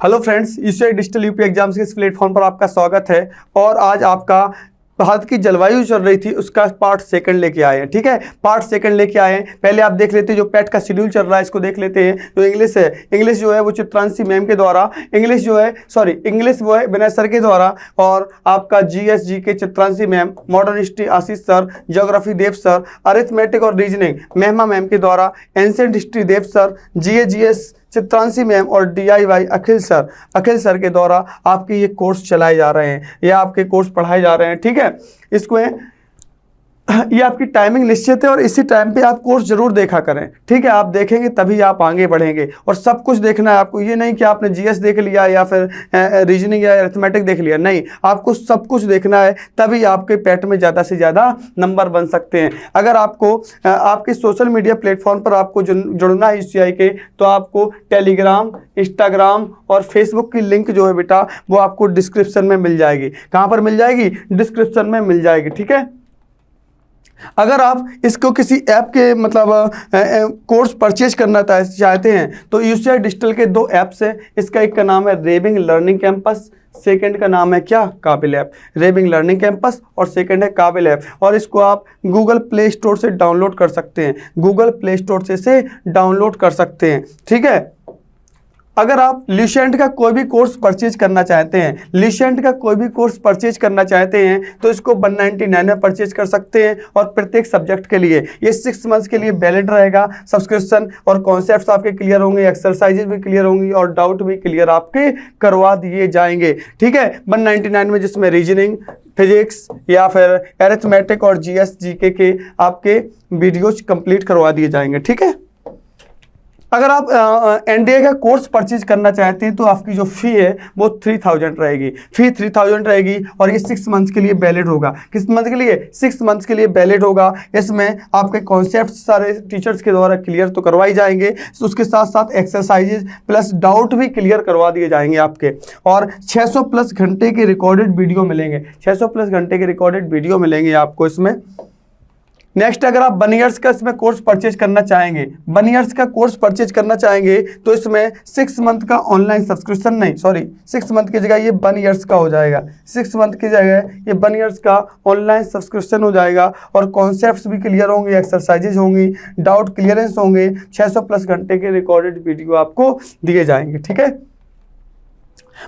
Hello friends, ECI digital UP exams के इस platform पर आपका स्वागत है। और आज आपका भारत की जलवायु चल रही थी उसका पार्ट सेकंड लेके आए हैं। ठीक है, पार्ट सेकंड लेके आए हैं। पहले आप देख लेते हैं जो पैट का शेड्यूल चल रहा है, इसको देख लेते हैं। जो इंग्लिश है, इंग्लिश जो है वो चित्रांशी मैम के द्वारा, इंग्लिश वो है विनय सर के द्वारा, और आपका जीएस के चित्रांशी मैम, मॉडर्न हिस्ट्री आशीष सर, ज्योग्राफी देव सर, अरिथमेटिक और रीजनिंग महिमा मैम के द्वारा, एंशिएंट हिस्ट्री देव सर, जीएस चित्रांशी मैम और डीआईवाई अखिल सर के द्वारा आपके ये कोर्स चलाए जा रहे हैं, या आपके कोर्स पढ़ाए जा रहे हैं। ठीक है, इसको ये आपकी टाइमिंग निश्चित है और इसी टाइम पे आप कोर्स जरूर देखा करें। ठीक है, आप देखेंगे तभी आप आगे बढ़ेंगे, और सब कुछ देखना है आपको। ये नहीं कि आपने जीएस देख लिया या फिर रीजनिंग या अरिथमेटिक देख लिया, नहीं, आपको सब कुछ देखना है, तभी आपके पैट में ज़्यादा से ज़्यादा नंबर बन सकते हैं। अगर आपको आपके सोशल मीडिया प्लेटफॉर्म पर आपको जुड़ना है ईसीआई के, तो आपको टेलीग्राम, इंस्टाग्राम और फेसबुक की लिंक जो है बेटा वो आपको डिस्क्रिप्शन में मिल जाएगी। कहाँ पर मिल जाएगी? डिस्क्रिप्शन में मिल जाएगी। ठीक है, अगर आप इसको किसी ऐप के कोर्स परचेज करना चाहते हैं तो यूसीआई डिजिटल के दो ऐप्स हैं। इसका एक का नाम है रेबिंग लर्निंग कैंपस, सेकंड का नाम है क्या? काबिल ऐप। रेबिंग लर्निंग कैंपस और सेकंड है काबिल ऐप, और इसको आप गूगल प्ले स्टोर से डाउनलोड कर सकते हैं। गूगल प्ले स्टोर से डाउनलोड कर सकते हैं। ठीक है, अगर आप ल्यूसेंट का कोई भी कोर्स परचेज करना चाहते हैं, तो इसको 199 में परचेज कर सकते हैं, और प्रत्येक सब्जेक्ट के लिए ये 6 मंथ्स के लिए वैलिड रहेगा सब्सक्रिप्शन, और कॉन्सेप्ट्स आपके क्लियर होंगे, एक्सरसाइजेज भी क्लियर होंगी, और डाउट भी क्लियर आपके करवा दिए जाएंगे। ठीक है, 199 में, जिसमें रीजनिंग, फिजिक्स या फिर अरिथमेटिक और जीके के आपके वीडियोज कंप्लीट करवा दिए जाएंगे। ठीक है, अगर आप एनडीए का कोर्स परचेज करना चाहते हैं तो आपकी जो फ़ी है वो 3000 रहेगी। फ़ी 3000 रहेगी, और ये 6 मंथ्स के लिए वैलिड होगा। किस मंथ के लिए? 6 मंथ्स के लिए वैलिड होगा। इसमें आपके कॉन्सेप्ट सारे टीचर्स के द्वारा क्लियर तो करवाए जाएंगे, उसके साथ साथ एक्सरसाइजेज प्लस डाउट भी क्लियर करवा दिए जाएंगे आपके, और 600 प्लस घंटे के रिकॉर्डेड वीडियो मिलेंगे। 600 प्लस घंटे के रिकॉर्डेड वीडियो मिलेंगे आपको इसमें। नेक्स्ट, अगर आप 1 ईयर्स का इसमें कोर्स परचेज करना चाहेंगे, 1 ईयर्स का कोर्स परचेज करना चाहेंगे, तो इसमें 6 मंथ का ऑनलाइन सब्सक्रिप्शन नहीं, 6 मंथ की जगह ये 1 ईयर्स का हो जाएगा। 6 मंथ की जगह ये 1 ईयर्स का ऑनलाइन सब्सक्रिप्शन हो जाएगा, और कॉन्सेप्ट्स भी क्लियर होंगे, एक्सरसाइजेज होंगी, डाउट क्लियरेंस होंगे, 600 प्लस घंटे के रिकॉर्डेड वीडियो आपको दिए जाएंगे। ठीक है,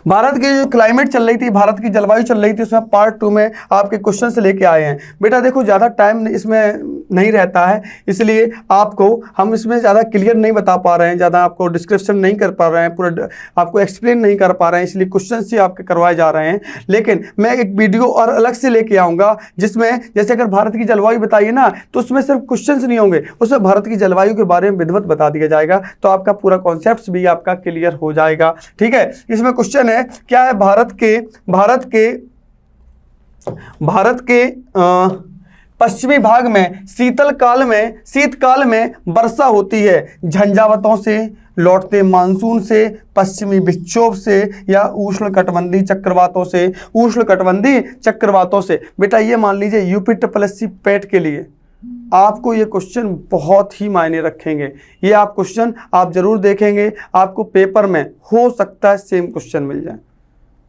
भारत की जो क्लाइमेट चल रही थी, भारत की जलवायु चल रही थी, उसमें पार्ट 2 में आपके क्वेश्चन से लेके आए हैं। बेटा देखो, ज़्यादा टाइम इसमें नहीं रहता है, इसलिए आपको हम इसमें ज़्यादा क्लियर नहीं बता पा रहे हैं, ज़्यादा आपको डिस्क्रिप्शन नहीं कर पा रहे हैं, पूरा आपको एक्सप्लेन नहीं कर पा रहे हैं, इसलिए क्वेश्चन से आपके करवाए जा रहे हैं। लेकिन मैं एक वीडियो और अलग से लेके आऊँगा, जिसमें जैसे अगर भारत की जलवायु बताइए ना, तो उसमें सिर्फ क्वेश्चन नहीं होंगे, उसमें भारत की जलवायु के बारे में विधिवत बता दिया जाएगा, तो आपका पूरा कॉन्सेप्ट भी आपका क्लियर हो जाएगा। ठीक है, इसमें क्वेश्चन है क्या है? भारत के पश्चिमी भाग में शीतकाल में वर्षा होती है, झंझावातों से, लौटते मानसून से, पश्चिमी विक्षोभ से, या उष्णकटिबंधीय चक्रवातों से। बेटा ये मान लीजिए यूपी पैट के लिए आपको ये क्वेश्चन बहुत ही मायने रखेंगे। ये आप क्वेश्चन आप जरूर देखेंगे, आपको पेपर में हो सकता है सेम क्वेश्चन मिल जाए,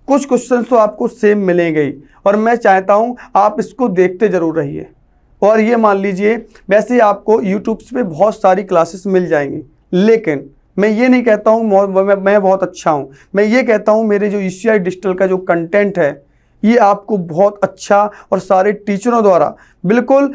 कुछ क्वेश्चन तो आपको सेम मिलेंगे ही, और मैं चाहता हूं आप इसको देखते जरूर रहिए। और ये मान लीजिए, वैसे आपको यूट्यूब पे बहुत सारी क्लासेस मिल जाएंगी, लेकिन मैं ये नहीं कहता हूँ मैं बहुत अच्छा हूँ, मैं ये कहता हूँ मेरे जो ईसीआई डिजिटल का जो कंटेंट है ये आपको बहुत अच्छा, और सारे टीचरों द्वारा बिल्कुल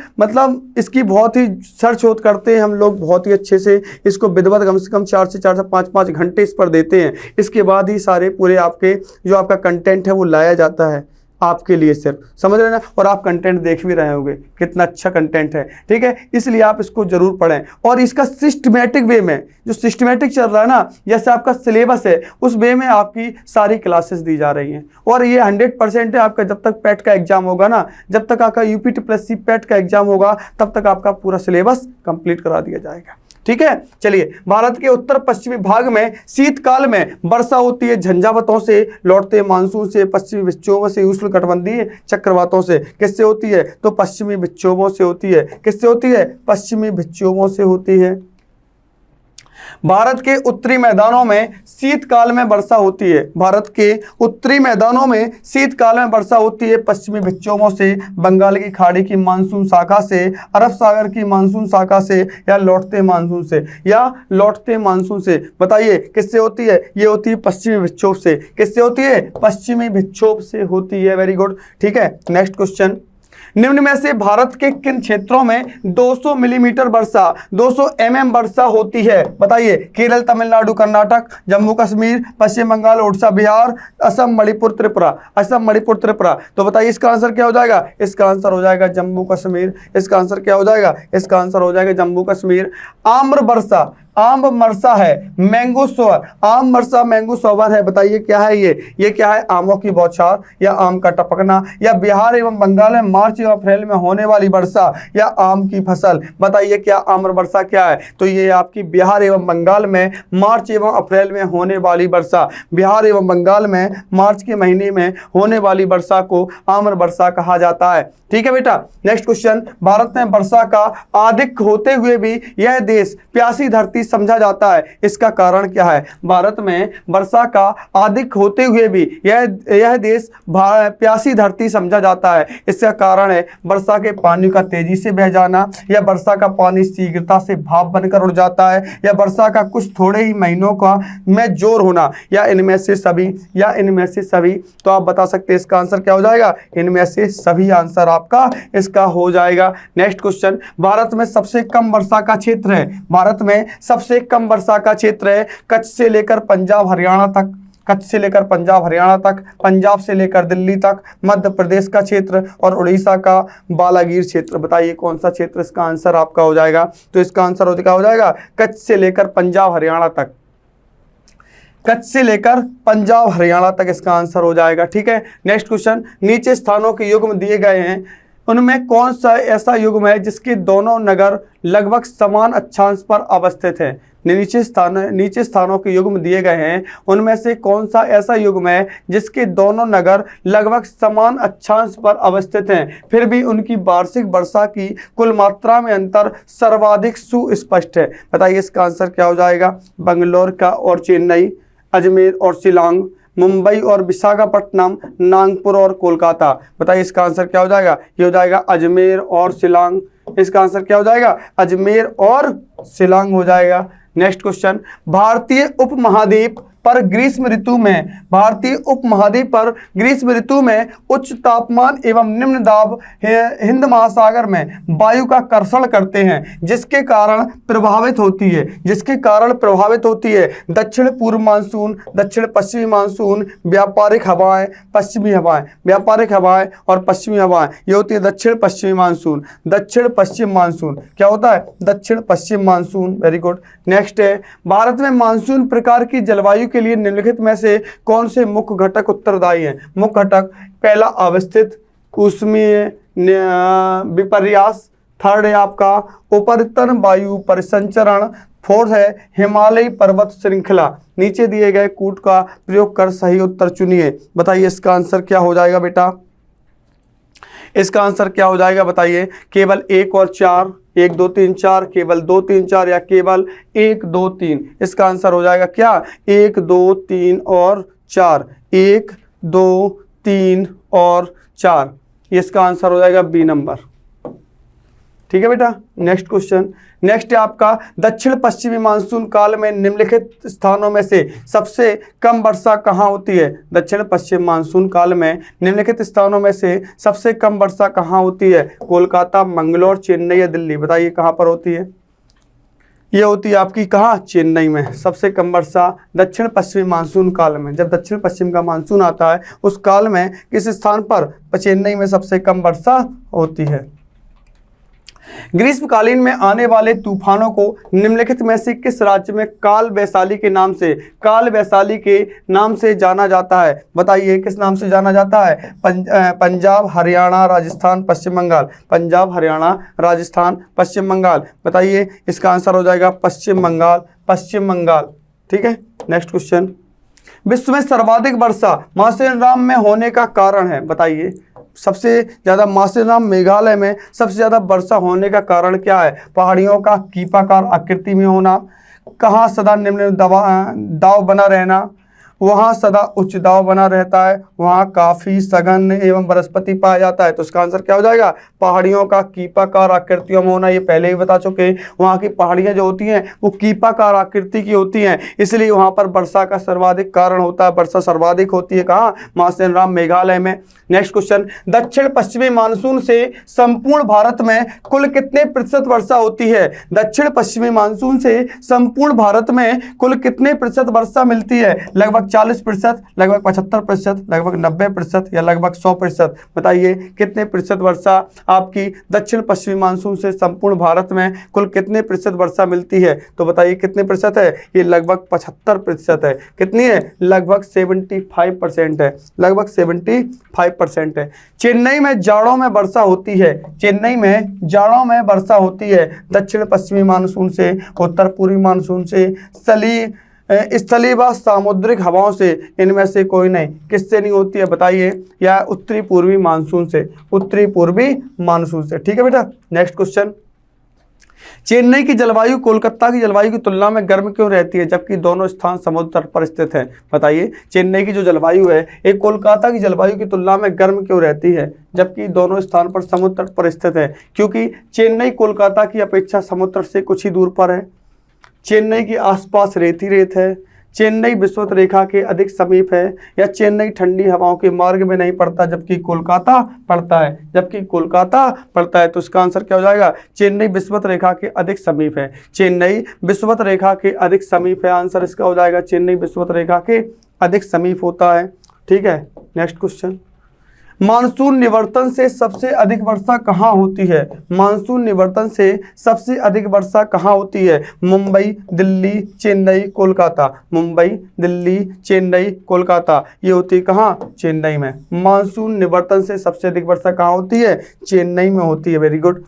इसकी बहुत ही सर्च होत करते हैं हम लोग, बहुत ही अच्छे से इसको विधिवत कम से कम 4 से 5 घंटे इस पर देते हैं। इसके बाद ही सारे पूरे आपके जो आपका कंटेंट है वो लाया जाता है आपके लिए, सिर्फ समझ रहे ना, और आप कंटेंट देख भी रहे होंगे कितना अच्छा कंटेंट है। ठीक है, इसलिए आप इसको जरूर पढ़ें, और इसका सिस्टमेटिक वे में, जो सिस्टमेटिक चल रहा है ना, जैसे आपका सिलेबस है उस वे में आपकी सारी क्लासेस दी जा रही हैं, और ये 100% है आपका। जब तक पैट का एग्जाम होगा ना, जब तक आपका यूपी+ पैट का एग्जाम होगा, तब तक आपका पूरा सिलेबस कंप्लीट करा दिया जाएगा। ठीक है, चलिए, भारत के उत्तर पश्चिमी भाग में शीतकाल में वर्षा होती है, झंझावातों से, लौटते मानसून से, पश्चिमी विक्षोभों से, उष्णकटिबंधीय चक्रवातों से। किससे होती है? तो पश्चिमी विक्षोभों से होती है। किससे होती है? पश्चिमी विक्षोभों से होती है। भारत के उत्तरी मैदानों में शीतकाल में वर्षा होती है। भारत के उत्तरी मैदानों में शीतकाल में वर्षा होती है पश्चिमी विक्षोभों से, बंगाल की खाड़ी की मानसून शाखा से, अरब सागर की मानसून शाखा से, या लौटते मानसून से, या लौटते मानसून से। बताइए किससे होती है? ये होती है पश्चिमी विक्षोभ से। किससे होती है? पश्चिमी विक्षोभ से होती है। Very good. ठीक है, नेक्स्ट क्वेश्चन। निम्न में से भारत के किन क्षेत्रों में 200 मिलीमीटर वर्षा 200 mm वर्षा होती है? बताइए। केरल, तमिलनाडु, कर्नाटक, जम्मू कश्मीर, पश्चिम बंगाल, उड़ीसा, बिहार, असम, मणिपुर, त्रिपुरा। असम, मणिपुर, त्रिपुरा। तो बताइए इसका आंसर क्या हो जाएगा? इसका आंसर हो जाएगा जम्मू कश्मीर। इसका आंसर क्या हो जाएगा? इसका आंसर हो जाएगा जम्मू कश्मीर। आम्र वर्षा, आम वर्षा है, मैंगो सोवर, आम वर्षा मैंगो सोवर है। बताइए क्या है ये क्या है? आमों की बौछार, या आम का टपकना, या बिहार एवं बंगाल में मार्च एवं अप्रैल में होने वाली वर्षा, या आम की फसल। बताइए क्या आम्र वर्षा क्या है? तो ये आपकी बिहार एवं बंगाल में मार्च एवं अप्रैल में होने वाली वर्षा, बिहार एवं बंगाल में मार्च के महीने में होने वाली वर्षा को आम्र वर्षा कहा जाता है। ठीक है बेटा। Next question. भारत में वर्षा का अधिक होते हुए भी यह देश प्यासी धरती समझा जाता है, इसका कारण क्या है? भारत में वर्षा का अधिक होते हुए भी यह देश प्यासी धरती समझा जाता है, इसका कारण है वर्षा के पानी का तेजी से बह जाना, या वर्षा का पानी शीघ्रता से भाप बनकर उड़ जाता है, या वर्षा का कुछ थोड़े ही महीनों का में जोर होना, या इनमें से सभी, या इनमें से सभी। तो आप बता सकते हैं इसका आंसर क्या हो जाएगा? इनमें से सभी आंसर आपका इसका हो जाएगा। Next question. भारत में सबसे कम वर्षा का क्षेत्र है, भारत में सबसे कम वर्षा का क्षेत्र है कच्छ से लेकर पंजाब हरियाणा तक, कच्छ से लेकर पंजाब हरियाणा तक, पंजाब से लेकर दिल्ली तक, मध्य प्रदेश का क्षेत्र और उड़ीसा का बालागीर क्षेत्र। बताइए कौन सा क्षेत्र इसका आंसर आपका हो जाएगा? तो इसका आंसर हो जाएगा कच्छ से लेकर पंजाब हरियाणा तक, कच्छ से लेकर पंजाब हरियाणा तक इसका आंसर हो जाएगा। ठीक है। Next question. नीचे स्थानों के युग्म दिए गए हैं, उनमें कौन सा ऐसा युग्म है जिसके दोनों नगर लगभग समान अक्षांश पर अवस्थित हैं? नीचे स्थानों के युग्म दिए गए हैं, उनमें से कौन सा ऐसा युग्म है जिसके दोनों नगर लगभग समान अक्षांश पर अवस्थित हैं, फिर भी उनकी वार्षिक वर्षा की कुल मात्रा में अंतर सर्वाधिक सुस्पष्ट है? बताइए इसका आंसर क्या हो जाएगा? बंगलोर का और चेन्नई, अजमेर और शिलांग, मुंबई और विशाखापट्टनम, नागपुर और कोलकाता। बताइए इसका आंसर क्या हो जाएगा? ये हो जाएगा अजमेर और शिलांग। इसका आंसर क्या हो जाएगा? अजमेर और शिलांग हो जाएगा। Next question. भारतीय उपमहाद्वीप पर ग्रीष्म ऋतु में, भारतीय उपमहाद्वीप पर ग्रीष्म ऋतु में उच्च तापमान एवं निम्न दाब हिंद महासागर में वायु का कर्षण करते हैं, जिसके कारण प्रभावित होती है दक्षिण पूर्व मानसून, दक्षिण पश्चिमी मानसून, व्यापारिक हवाएं, पश्चिमी हवाएं, व्यापारिक हवाएं और पश्चिमी हवाएं। ये होती है दक्षिण पश्चिमी मानसून, दक्षिण पश्चिम मानसून। क्या होता है? दक्षिण पश्चिम मानसून। Very good. नेक्स्ट है, भारत में मानसून प्रकार की जलवायु के लिए निम्नलिखित में से कौन से मुख्य घटक उत्तरदायी हैं? मुख्य घटक, पहला अवस्थित ऊष्मीय विपर्यास, थर्ड है आपका उपरितन वायु परिसंचरण, फोर्थ है हिमालयी पर्वत श्रृंखला। नीचे दिए गए कूट का प्रयोग कर सही उत्तर चुनिए। बताइए इसका आंसर क्या हो जाएगा बेटा? इसका आंसर क्या हो जाएगा? बताइए। केवल 1 और 4, 1 2 3 4, केवल 2 3 4, या केवल 1 2 3। इसका आंसर हो जाएगा क्या? 1 2 3 और 4, 1 2 3 और 4। इसका आंसर हो जाएगा बी नंबर। ठीक है बेटा। Next question. नेक्स्ट है आपका, दक्षिण पश्चिमी मानसून काल में निम्नलिखित स्थानों में से सबसे कम वर्षा कहाँ होती है? दक्षिण पश्चिम मानसून काल में निम्नलिखित स्थानों में से सबसे कम वर्षा कहाँ होती है? कोलकाता, मंगलोर, चेन्नई या दिल्ली। बताइए कहाँ पर होती है? ये होती है आपकी कहाँ? चेन्नई में। सबसे कम वर्षा दक्षिण पश्चिमी मानसून काल में, जब दक्षिण पश्चिम का मानसून आता है उस काल में किस स्थान पर? चेन्नई में सबसे कम वर्षा होती है। ग्रीष्मकालीन में आने वाले तूफानों को निम्नलिखित में से किस राज्य में काल वैशाली के नाम से जाना जाता है? बताइए किस नाम से जाना जाता है? पंजाब, हरियाणा, राजस्थान, पश्चिम बंगाल। पंजाब, हरियाणा, राजस्थान, पश्चिम बंगाल। बताइए इसका आंसर हो जाएगा पश्चिम बंगाल, पश्चिम बंगाल। ठीक है। Next question. विश्व में सर्वाधिक वर्षा माथेरान में होने का कारण है? बताइए सबसे ज़्यादा माथेरान मेघालय में सबसे ज़्यादा वर्षा होने का कारण क्या है? पहाड़ियों का कीपाकार आकृति में होना, कहाँ सदा निम्न दाव बना रहना, वहाँ सदा उच्च दाव बना रहता है, वहाँ काफी सघन एवं वनस्पति पाया जाता है। तो इसका आंसर क्या हो जाएगा, पहाड़ियों का कीपाकार आकृतियों में होना, ये पहले ही बता चुके। वहाँ की पहाड़ियाँ जो होती हैं वो कीपाकार आकृति की होती हैं, इसलिए वहाँ पर वर्षा का सर्वाधिक कारण होता है। वर्षा सर्वाधिक होती है कहाँ, मासेन राम मेघालय में। नेक्स्ट क्वेश्चन, दक्षिण पश्चिमी मानसून से संपूर्ण भारत में कुल कितने प्रतिशत वर्षा होती है? दक्षिण पश्चिमी मानसून से संपूर्ण भारत में कुल कितने प्रतिशत वर्षा मिलती है? लगभग 40%, लगभग 75%, लगभग 90% या लगभग 100%? बताइए कितने प्रतिशत वर्षा आपकी दक्षिण पश्चिमी मानसून से संपूर्ण भारत में कुल कितने प्रतिशत वर्षा मिलती है? तो बताइए कितने प्रतिशत है? ये लगभग 75% है। कितनी है? लगभग 75% है, लगभग 75% है। चेन्नई में जाड़ों में वर्षा होती है, चेन्नई में जाड़ों में वर्षा होती है दक्षिण पश्चिमी मानसून से, उत्तर पूर्वी मानसून से, स्थलीय व सामुद्रिक हवाओं से, इनमें से कोई नहीं। किससे नहीं होती है बताइए? या उत्तरी पूर्वी मानसून से, उत्तरी पूर्वी मानसून से। ठीक है बेटा। नेक्स्ट क्वेश्चन, चेन्नई की जलवायु कोलकाता की जलवायु की तुलना में गर्म क्यों रहती है जबकि दोनों स्थान समुद्र तट पर स्थित हैं? बताइए चेन्नई की जो जलवायु है एक कोलकाता की जलवायु की तुलना में गर्म क्यों रहती है जबकि दोनों स्थान पर समुद्र तट पर स्थित है? क्योंकि चेन्नई कोलकाता की अपेक्षा समुद्र से कुछ ही दूर पर है, चेन्नई के आसपास रेत ही रेत है, चेन्नई विषुवत रेखा के अधिक समीप है, या चेन्नई ठंडी हवाओं के मार्ग में नहीं पड़ता जबकि कोलकाता पड़ता है, जबकि कोलकाता पड़ता है। तो इसका आंसर क्या हो जाएगा? चेन्नई विषुवत रेखा के अधिक समीप है, चेन्नई विषुवत रेखा के अधिक समीप है। आंसर इसका हो जाएगा चेन्नई विषुवत रेखा के अधिक समीप होता है। ठीक है। नेक्स्ट क्वेश्चन, मानसून निवर्तन से सबसे अधिक वर्षा कहाँ होती है? मानसून निवर्तन से सबसे अधिक वर्षा कहाँ होती है? मुंबई, दिल्ली, चेन्नई, कोलकाता। मुंबई, दिल्ली, चेन्नई, कोलकाता, ये होती है कहाँ? चेन्नई में। मानसून निवर्तन से सबसे अधिक वर्षा कहाँ होती है? चेन्नई में होती है। Very good.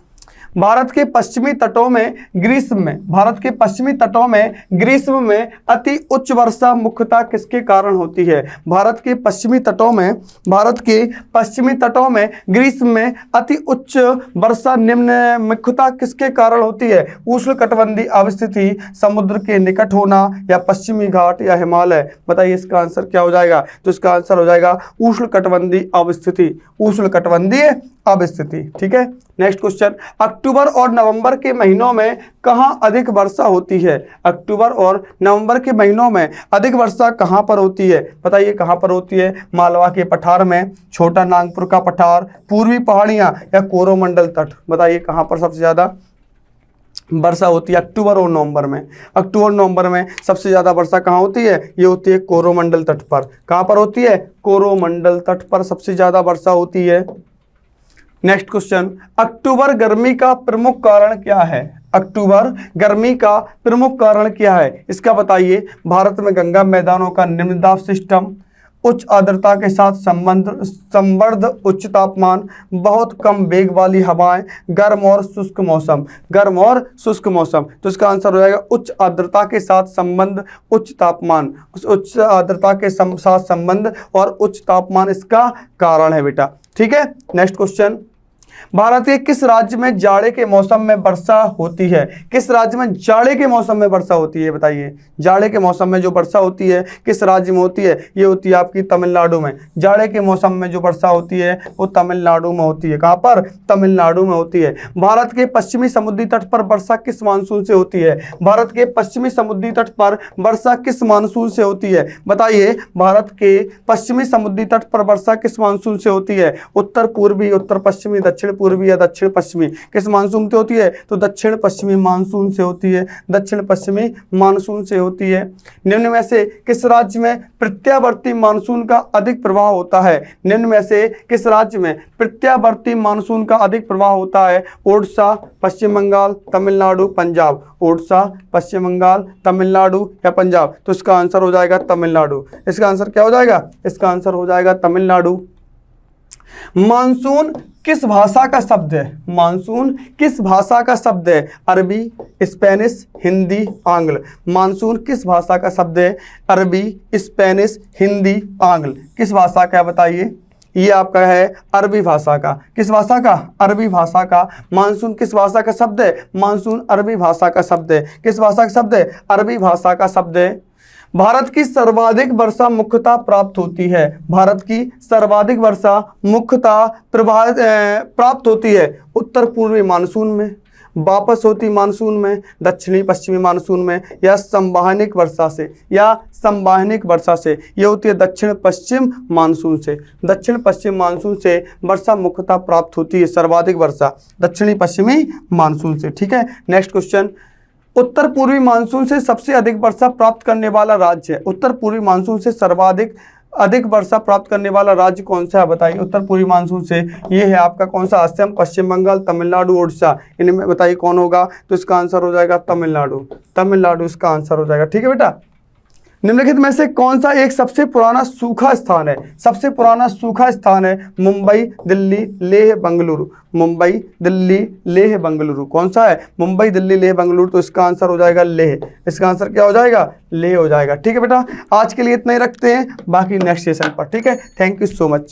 भारत के पश्चिमी तटों में ग्रीष्म में, भारत के पश्चिमी तटों में ग्रीष्म में अति उच्च वर्षा मुख्यतः किसके कारण होती है? भारत के पश्चिमी तटों में, भारत के पश्चिमी तटों में ग्रीष्म में अति उच्च वर्षा निम्न मुख्यतः किसके कारण होती है? उष्णकटिबंधीय अवस्थिति, समुद्र के निकट होना, या पश्चिमी घाट, या हिमालय? बताइए इसका आंसर क्या हो जाएगा? तो इसका आंसर हो जाएगा उष्णकटिबंधीय अवस्थिति, उष्णकटिबंधीय अवस्थिति। ठीक है। नेक्स्ट क्वेश्चन, अक्टूबर और नवंबर के महीनों में कहाँ अधिक वर्षा होती है? अक्टूबर और नवंबर के महीनों में अधिक वर्षा कहाँ पर होती है? बताइए कहाँ पर होती है? मालवा के पठार में, छोटा नागपुर का पठार, पूर्वी पहाड़ियाँ, या कोरोमंडल तट? बताइए कहाँ पर सबसे ज़्यादा वर्षा होती है अक्टूबर और नवंबर में? अक्टूबर नवंबर में सबसे ज़्यादा वर्षा कहाँ होती है? ये होती है कोरोमंडल तट पर। कहाँ पर होती है? कोरोमंडल तट पर सबसे ज़्यादा वर्षा होती है। नेक्स्ट क्वेश्चन, अक्टूबर गर्मी का प्रमुख कारण क्या है? अक्टूबर गर्मी का प्रमुख कारण क्या है? इसका बताइए। भारत में गंगा मैदानों का निम्न दाब सिस्टम, उच्च आर्द्रता के साथ संबद्ध उच्च तापमान, बहुत कम वेग वाली हवाएं, गर्म और शुष्क मौसम, गर्म और शुष्क मौसम। तो इसका आंसर हो जाएगा उच्च आर्द्रता के साथ संबंध, उच्च तापमान, उच्च आर्द्रता के साथ संबंध और उच्च तापमान इसका कारण है बेटा। ठीक है। नेक्स्ट क्वेश्चन, भारत के किस राज्य में जाड़े के मौसम में वर्षा होती है? किस राज्य में जाड़े के मौसम में वर्षा होती है? बताइए जाड़े के मौसम में जो वर्षा होती है किस राज्य में होती है? ये होती है आपकी तमिलनाडु में। जाड़े के मौसम में जो वर्षा होती है वो तमिलनाडु में होती है। कहाँ पर? तमिलनाडु में होती है। भारत के पश्चिमी समुद्री तट पर वर्षा किस मानसून से होती है? भारत के पश्चिमी समुद्री तट पर वर्षा किस मानसून से होती है? बताइए भारत के पश्चिमी समुद्री तट पर वर्षा किस मानसून से होती है? उत्तर पूर्वी, उत्तर पश्चिमी, दक्षिण पूर्वी, या दक्षिण पश्चिमी? किस मानसून से होती है? तो दक्षिण पश्चिमी मानसून से होती है, दक्षिण पश्चिमी मानसून से होती है। निम्न में से किस राज्य में प्रत्यावर्ती मानसून का अधिक प्रभाव होता है? निम्न में से किस राज्य में प्रत्यावर्ती मानसून का अधिक प्रभाव होता है? ओडिशा, पश्चिम बंगाल, तमिलनाडु, पंजाब। ओडिशा, पश्चिम बंगाल, तमिलनाडु या पंजाब? तो इसका आंसर हो जाएगा तमिलनाडु। इसका आंसर क्या हो जाएगा? इसका आंसर हो जाएगा तमिलनाडु। मानसून किस भाषा का शब्द है? मानसून किस भाषा का शब्द है? अरबी, स्पेनिश, हिंदी, आंग्ल? मानसून किस भाषा का शब्द है? अरबी, स्पेनिश, हिंदी, आंग्ल? किस भाषा का? बताइए ये आपका है अरबी भाषा का। किस भाषा का? अरबी भाषा का। मानसून किस भाषा का शब्द है? मानसून अरबी भाषा का शब्द है। किस भाषा का शब्द है? अरबी भाषा का शब्द है। भारत की सर्वाधिक वर्षा मुख्यतः प्राप्त होती है। भारत की सर्वाधिक वर्षा मुख्यतः प्राप्त होती है उत्तर पूर्वी मानसून में, वापस होती मानसून में, दक्षिणी पश्चिमी मानसून में, या संवहनिक वर्षा से, या संवहनिक वर्षा से। ये होती है दक्षिण पश्चिम मानसून से। दक्षिण पश्चिम मानसून से वर्षा मुख्यतः प्राप्त होती है, सर्वाधिक वर्षा दक्षिणी पश्चिमी मानसून से। ठीक है, नेक्स्ट क्वेश्चन, उत्तर पूर्वी मानसून से सबसे अधिक वर्षा प्राप्त करने वाला राज्य है। उत्तर पूर्वी मानसून से सर्वाधिक अधिक वर्षा प्राप्त करने वाला राज्य कौन सा है? बताइए। उत्तर पूर्वी मानसून से ये है आपका कौन सा? असम, पश्चिम बंगाल, तमिलनाडु, उड़ीसा। इनमें बताइए कौन होगा? तो इसका आंसर हो जाएगा तमिलनाडु। तमिलनाडु इसका आंसर हो जाएगा। ठीक है बेटा, निम्नलिखित में से कौन सा एक सबसे पुराना सूखा स्थान है? सबसे पुराना सूखा स्थान है मुंबई, दिल्ली, लेह, बेंगलुरु। मुंबई, दिल्ली, लेह, बेंगलुरु। कौन सा है? मुंबई, दिल्ली, लेह, बेंगलुरु। तो इसका आंसर हो जाएगा लेह। इसका आंसर क्या हो जाएगा? लेह हो जाएगा। ठीक है बेटा, आज के लिए इतना ही रखते हैं, बाकी नेक्स्ट सेशन पर। ठीक है, थैंक यू सो मच।